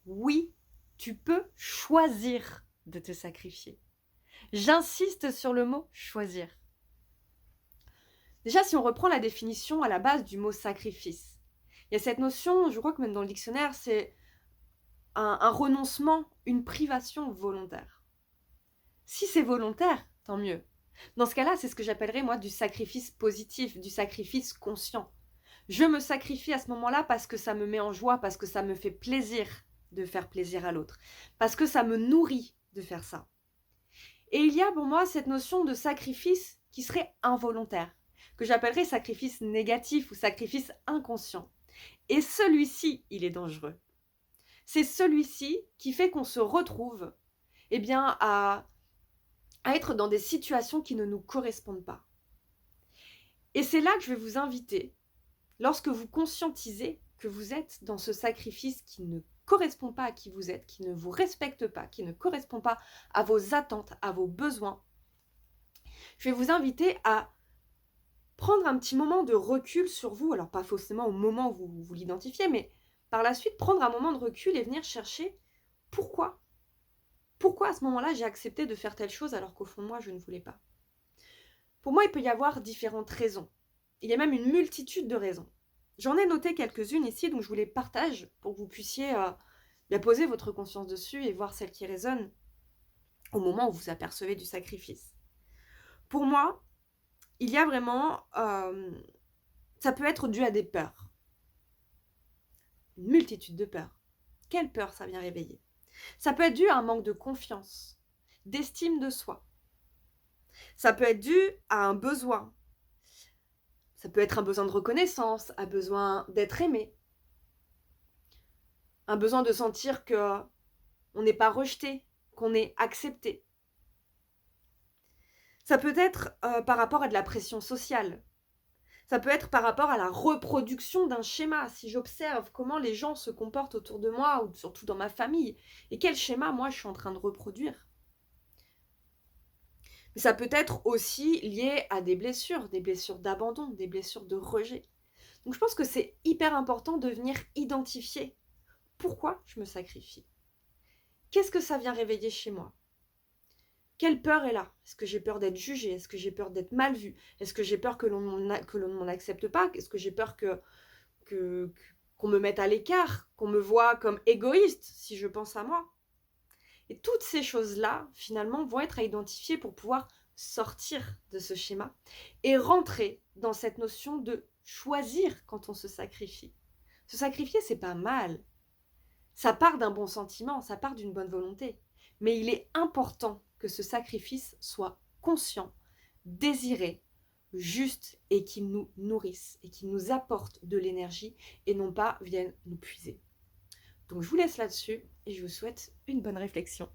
Oui, tu peux choisir de te sacrifier. J'insiste sur le mot choisir. Déjà, si on reprend la définition à la base du mot sacrifice, il y a cette notion, je crois que même dans le dictionnaire, c'est un renoncement, une privation volontaire. Si c'est volontaire, tant mieux. Dans ce cas-là, c'est ce que j'appellerais moi du sacrifice positif, du sacrifice conscient. Je me sacrifie à ce moment-là parce que ça me met en joie, parce que ça me fait plaisir de faire plaisir à l'autre, parce que ça me nourrit de faire ça. Et il y a pour moi cette notion de sacrifice qui serait involontaire, que j'appellerais sacrifice négatif ou sacrifice inconscient. Et celui-ci, il est dangereux. C'est celui-ci qui fait qu'on se retrouve eh bien, à être dans des situations qui ne nous correspondent pas. Et c'est là que je vais vous inviter, lorsque vous conscientisez que vous êtes dans ce sacrifice qui ne correspond pas à qui vous êtes, qui ne vous respecte pas, qui ne correspond pas à vos attentes, à vos besoins, je vais vous inviter à prendre un petit moment de recul sur vous, alors pas forcément au moment où vous l'identifiez, mais par la suite prendre un moment de recul et venir chercher pourquoi. Pourquoi à ce moment-là j'ai accepté de faire telle chose alors qu'au fond de moi je ne voulais pas. Pour moi, il peut y avoir différentes raisons. Il y a même une multitude de raisons. J'en ai noté quelques-unes ici, donc je vous les partage pour que vous puissiez bien poser votre conscience dessus et voir celles qui résonnent au moment où vous apercevez du sacrifice. Pour moi, il y a vraiment... ça peut être dû à des peurs. Une multitude de peurs. Quelle peur ça vient réveiller? Ça peut être dû à un manque de confiance, d'estime de soi. Ça peut être dû à un besoin. Ça peut être un besoin de reconnaissance, un besoin d'être aimé. Un besoin de sentir qu'on n'est pas rejeté, qu'on est accepté. Ça peut être par rapport à de la pression sociale. Ça peut être par rapport à la reproduction d'un schéma. Si j'observe comment les gens se comportent autour de moi, ou surtout dans ma famille, et quel schéma moi je suis en train de reproduire. Mais ça peut être aussi lié à des blessures d'abandon, des blessures de rejet. Donc je pense que c'est hyper important de venir identifier pourquoi je me sacrifie. Qu'est-ce que ça vient réveiller chez moi? Quelle peur est là? Est-ce que j'ai peur d'être jugée? Est-ce que j'ai peur d'être mal vue? Est-ce que j'ai peur que l'on ne m'en accepte pas? Est-ce que j'ai peur qu'on me mette à l'écart? Qu'on me voit comme égoïste si je pense à moi? Et toutes ces choses-là, finalement, vont être à identifier pour pouvoir sortir de ce schéma et rentrer dans cette notion de choisir quand on se sacrifie. Se sacrifier, c'est pas mal. Ça part d'un bon sentiment, ça part d'une bonne volonté. Mais il est important que ce sacrifice soit conscient, désiré, juste et qu'il nous nourrisse et qu'il nous apporte de l'énergie et non pas vienne nous puiser. Donc je vous laisse là-dessus et je vous souhaite une bonne réflexion.